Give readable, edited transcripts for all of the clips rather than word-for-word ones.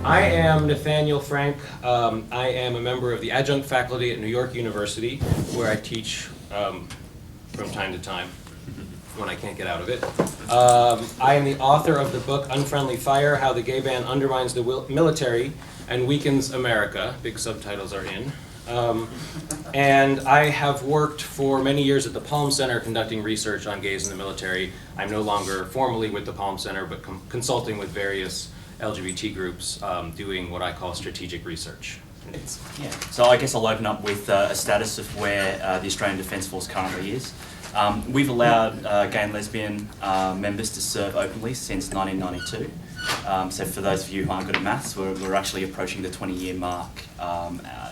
I am Nathaniel Frank. I am a member of the adjunct faculty at New York University, where I teach from time to time when I can't get out of it. I am the author of the book Unfriendly Fire: How the Gay Ban Undermines the Military and Weakens America. Big subtitles are in. And I have worked for many years at the Palm Center conducting research on gays in the military. I'm no longer formally with the Palm Center, but consulting with various LGBT groups doing what I call strategic research. Yeah. So I guess I'll open up with a status of where the Australian Defence Force currently is. We've allowed gay and lesbian members to serve openly since 1992. So for those of you who aren't good at maths, we're actually approaching the 20-year mark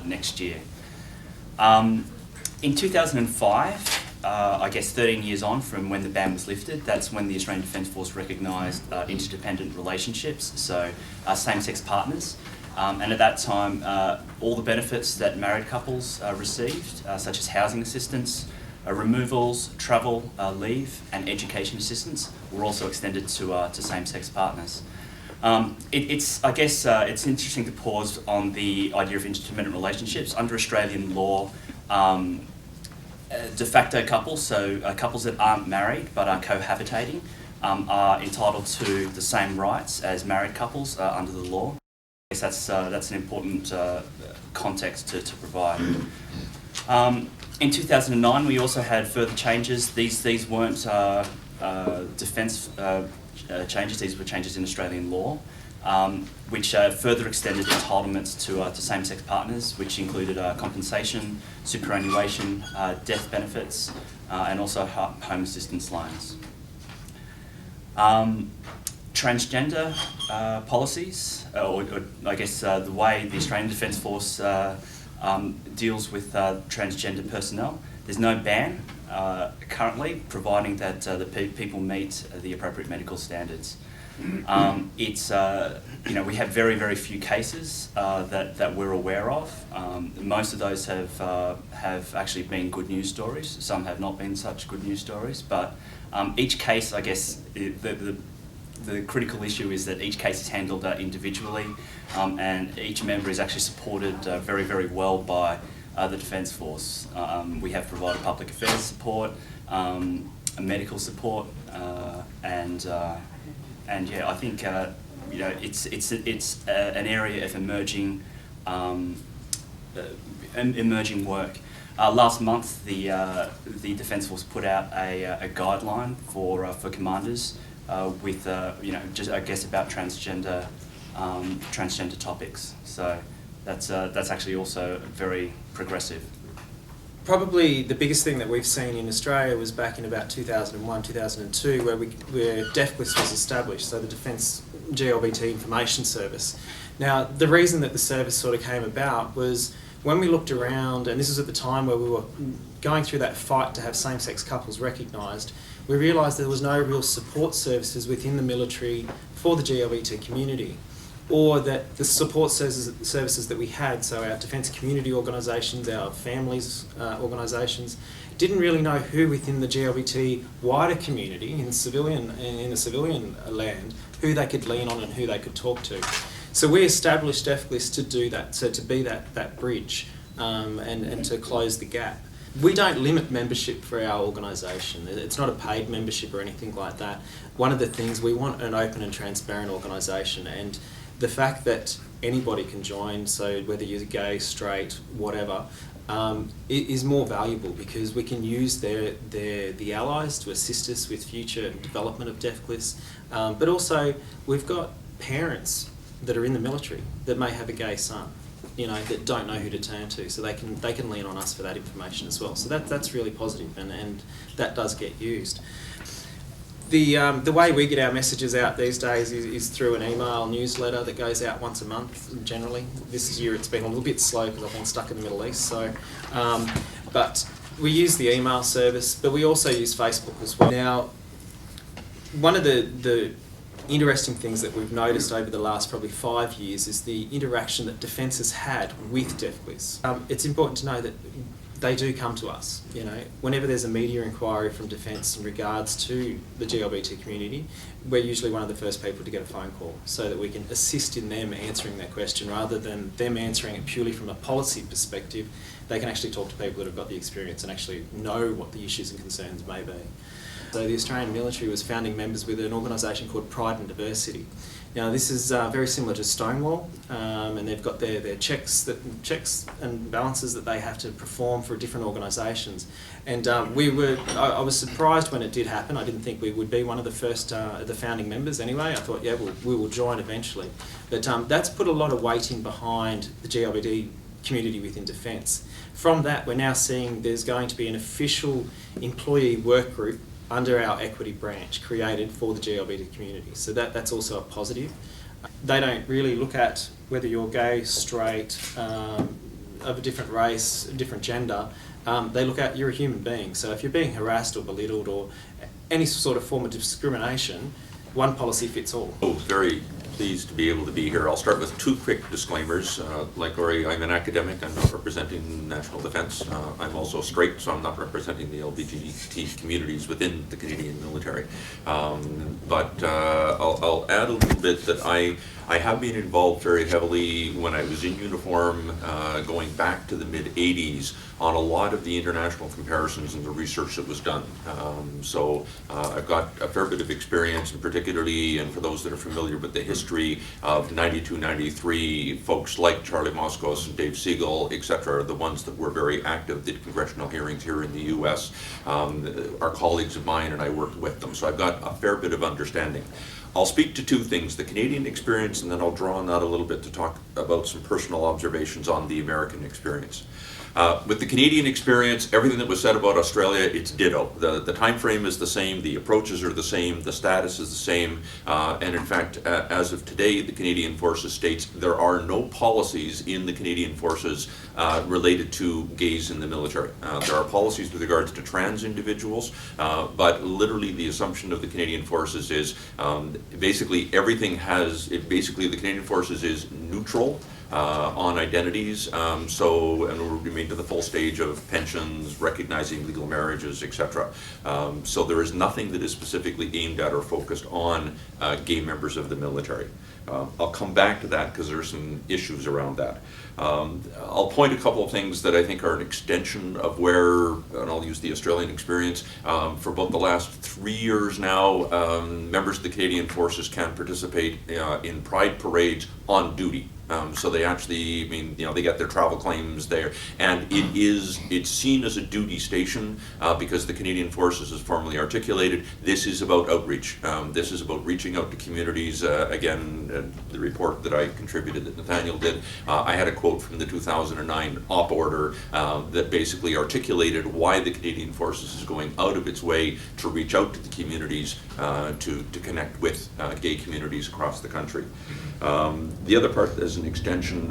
next year. In 2005, I guess 13 years on from when the ban was lifted, that's when the Australian Defence Force recognised interdependent relationships, so same-sex partners. And at that time, all the benefits that married couples received, such as housing assistance, removals, travel, leave, and education assistance, were also extended to same-sex partners. It's interesting to pause on the idea of interdependent relationships. Under Australian law, de facto couples, so couples that aren't married but are cohabitating, are entitled to the same rights as married couples under the law. I guess that's an important context to provide. In 2009, we also had further changes. These weren't defence changes, these were changes in Australian law, which further extended entitlements to same-sex partners, which included compensation, superannuation, death benefits, and also home assistance loans. Transgender policies, or I guess the way the Australian Defence Force deals with transgender personnel. There's no ban currently, providing that the people meet the appropriate medical standards. We have very, very few cases that we're aware of. Most of those have actually been good news stories. Some have not been such good news stories, but each case, I guess, the critical issue is that each case is handled individually, and each member is actually supported very, very well by the Defence Force. We have provided public affairs support, medical support, and yeah, I think it's an area of emerging work. Last month, the Defence Force put out a guideline for commanders with just I guess about transgender topics. So that's actually also very progressive. Probably the biggest thing that we've seen in Australia was back in about 2001, 2002, where DEFCLIS was established, so the Defence GLBT Information Service. Now, the reason that the service sort of came about was when we looked around, and this was at the time where we were going through that fight to have same-sex couples recognised, we realised there was no real support services within the military for the GLBT community, or that the support services that we had, so our defence community organisations, our families organisations, didn't really know who within the GLBT wider community in the civilian land, who they could lean on and who they could talk to. So we established DEFCLIS to do that, so to be that bridge and to close the gap. We don't limit membership for our organisation. It's not a paid membership or anything like that. One of the things, we want an open and transparent organisation, and the fact that anybody can join, so whether you're gay, straight, whatever, it is more valuable because we can use the allies to assist us with future development of DEFCLIS, but also we've got parents that are in the military that may have a gay son, that don't know who to turn to, so they can lean on us for that information as well. So that's really positive, and that does get used. The way we get our messages out these days is through an email newsletter that goes out once a month generally. This year it's been a little bit slow because I've been stuck in the Middle East. So, but we use the email service, but we also use Facebook as well. Now, one of the interesting things that we've noticed over the last probably 5 years is the interaction that Defence has had with DEFCLIS. It's important to know that they do come to us. Whenever there's a media inquiry from Defence in regards to the GLBT community, we're usually one of the first people to get a phone call so that we can assist in them answering that question rather than them answering it purely from a policy perspective. They can actually talk to people that have got the experience and actually know what the issues and concerns may be. So the Australian military was founding members with an organisation called Pride and Diversity. Now this is very similar to Stonewall, and they've got their checks and balances that they have to perform for different organisations. And I was surprised when it did happen. I didn't think we would be one of the first, the founding members anyway. I thought, yeah, we will join eventually. But that's put a lot of weighting behind the GLBT community within Defence. From that, we're now seeing there's going to be an official employee work group under our equity branch created for the GLBT community. So that's also a positive. They don't really look at whether you're gay, straight, of a different race, a different gender. They look at you're a human being. So if you're being harassed or belittled or any sort of form of discrimination, one policy fits all. Very pleased to be able to be here. I'll start with two quick disclaimers. Like Laurie, I'm an academic. I'm not representing national defence. I'm also straight, so I'm not representing the LGBT communities within the Canadian military. But I'll add a little bit that I have been involved very heavily when I was in uniform, going back to the mid-'80s, on a lot of the international comparisons and the research that was done. So I've got a fair bit of experience, and particularly, and for those that are familiar with the history of 92, 93, folks like Charlie Moskos and Dave Siegel, etc., the ones that were very active, did congressional hearings here in the US, are colleagues of mine, and I worked with them. So I've got a fair bit of understanding. I'll speak to two things, the Canadian experience, and then I'll draw on that a little bit to talk about some personal observations on the American experience. With the Canadian experience, everything that was said about Australia, it's ditto. The time frame is the same, the approaches are the same, the status is the same, and in fact, as of today, the Canadian Forces states there are no policies in the Canadian Forces related to gays in the military. There are policies with regards to trans individuals, but literally the assumption of the Canadian Forces is basically the Canadian Forces is neutral on identities, and we're remain to the full stage of pensions, recognizing legal marriages, etc. So there is nothing that is specifically aimed at or focused on gay members of the military. I'll come back to that because there are some issues around that. I'll point a couple of things that I think are an extension of where, and I'll use the Australian experience, for about the last 3 years now, members of the Canadian Forces can participate in pride parades on duty. So they actually, they get their travel claims there, and it's seen as a duty station because the Canadian Forces has formally articulated this is about outreach. This is about reaching out to communities. Again, the report that I contributed that Nathaniel did, I had a quote from the 2009 op order that basically articulated why the Canadian Forces is going out of its way to reach out to the communities to connect with gay communities across the country. The other part is an extension,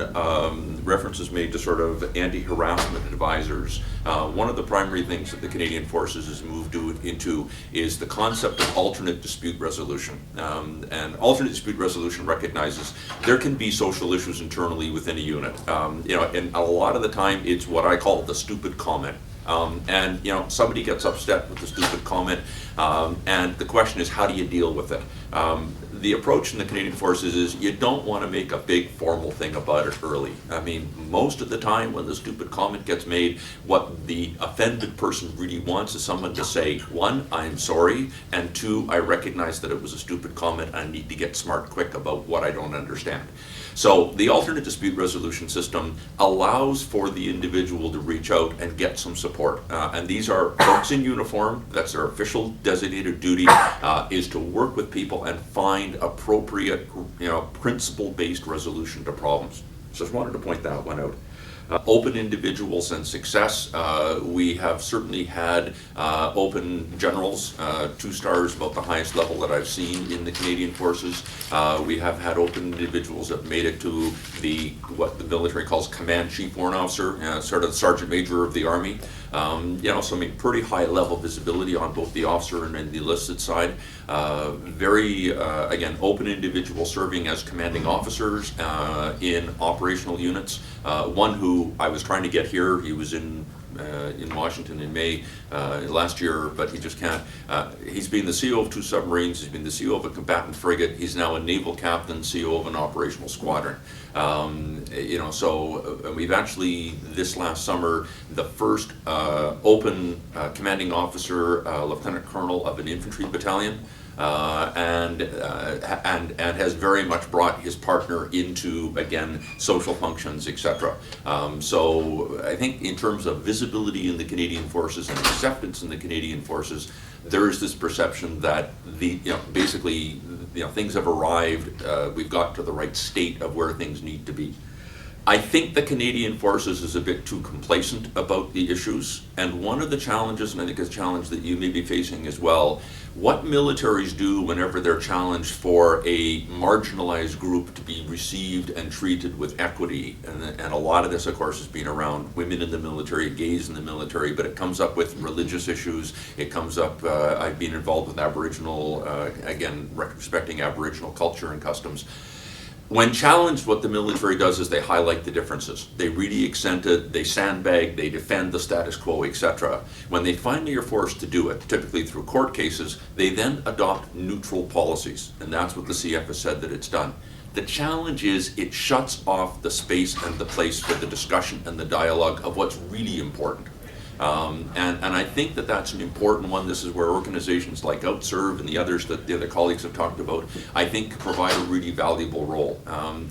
references made to sort of anti-harassment advisors. One of the primary things that the Canadian Forces has moved into is the concept of alternate dispute resolution. And alternate dispute resolution recognizes there can be social issues internally within a unit. And a lot of the time it's what I call the stupid comment. And somebody gets upset with the stupid comment, and the question is, how do you deal with it? The approach in the Canadian Forces is you don't want to make a big formal thing about it early. Most of the time when the stupid comment gets made, what the offended person really wants is someone to say, one, I'm sorry, and two, I recognize that it was a stupid comment, I need to get smart quick about what I don't understand. So the alternate dispute resolution system allows for the individual to reach out and get some support. And these are folks in uniform, that's their official designated duty, is to work with people and find appropriate, principle-based resolution to problems. So just wanted to point that one out. Open individuals and success. We have certainly had open generals, 2 stars, about the highest level that I've seen in the Canadian Forces. We have had open individuals that made it to what the military calls Command Chief Warrant Officer, sort of the Sergeant Major of the Army. So pretty high level visibility on both the officer and the enlisted side. Very, again, open individuals serving as commanding officers in operational units. One who I was trying to get here, he was in in Washington in May last year, but he just can't. He's been the CEO of 2 submarines, he's been the CEO of a combatant frigate, he's now a naval captain, CEO of an operational squadron. So we've actually, this last summer, the first open commanding officer, lieutenant colonel of an infantry battalion, and has very much brought his partner into, again, social functions, etc. So I think in terms of visibility in the Canadian Forces and acceptance in the Canadian Forces, there is this perception that basically things have arrived, we've got to the right state of where things need to be. I think the Canadian Forces is a bit too complacent about the issues, and one of the challenges, and I think it's a challenge that you may be facing as well, what militaries do whenever they're challenged for a marginalized group to be received and treated with equity, and a lot of this, of course, has been around women in the military, gays in the military, but it comes up with religious issues, it comes up, I've been involved with Aboriginal, again, respecting Aboriginal culture and customs. When challenged, what the military does is they highlight the differences. They really accent it, they sandbag, they defend the status quo, etc. When they finally are forced to do it, typically through court cases, they then adopt neutral policies, and that's what the CF has said that it's done. The challenge is it shuts off the space and the place for the discussion and the dialogue of what's really important. And I think that that's an important one. This is where organizations like OutServe and the others that the other colleagues have talked about, I think, provide a really valuable role.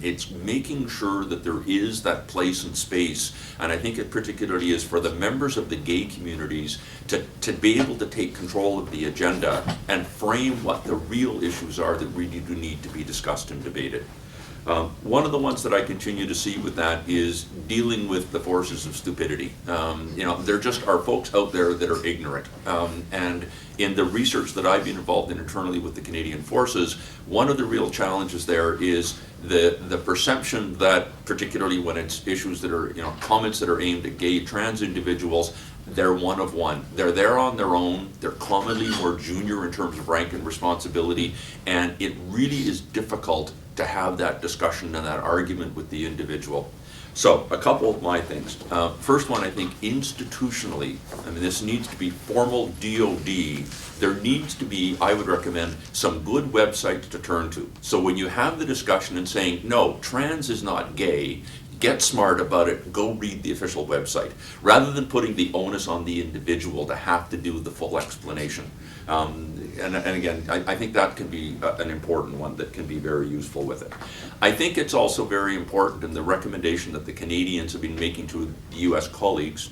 It's making sure that there is that place and space, and I think it particularly is for the members of the gay communities to be able to take control of the agenda and frame what the real issues are that really do need to be discussed and debated. One of the ones that I continue to see with that is dealing with the forces of stupidity. There just are folks out there that are ignorant. And in the research that I've been involved in internally with the Canadian Forces, one of the real challenges there is the perception that, particularly when it's issues that are, comments that are aimed at gay, trans individuals, they're one of one. They're there on their own. They're commonly more junior in terms of rank and responsibility, and it really is difficult to have that discussion and that argument with the individual. So, a couple of my things. First one, I think institutionally, this needs to be formal DOD. There needs to be, I would recommend, some good websites to turn to. So when you have the discussion and saying, no, trans is not gay, get smart about it, go read the official website, rather than putting the onus on the individual to have to do the full explanation. And again, I think that can be an important one that can be very useful with it. I think it's also very important in the recommendation that the Canadians have been making to the US colleagues.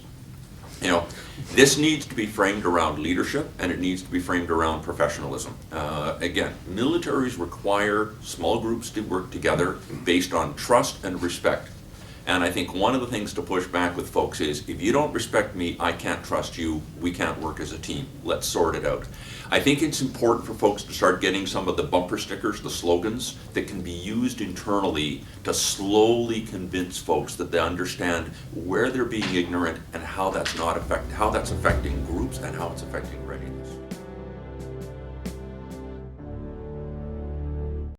This needs to be framed around leadership, and it needs to be framed around professionalism. Again, militaries require small groups to work together based on trust and respect. And I think one of the things to push back with folks is, if you don't respect me, I can't trust you, we can't work as a team. Let's sort it out. I think it's important for folks to start getting some of the bumper stickers, the slogans, that can be used internally to slowly convince folks that they understand where they're being ignorant and how that's affecting groups and how it's affecting readiness.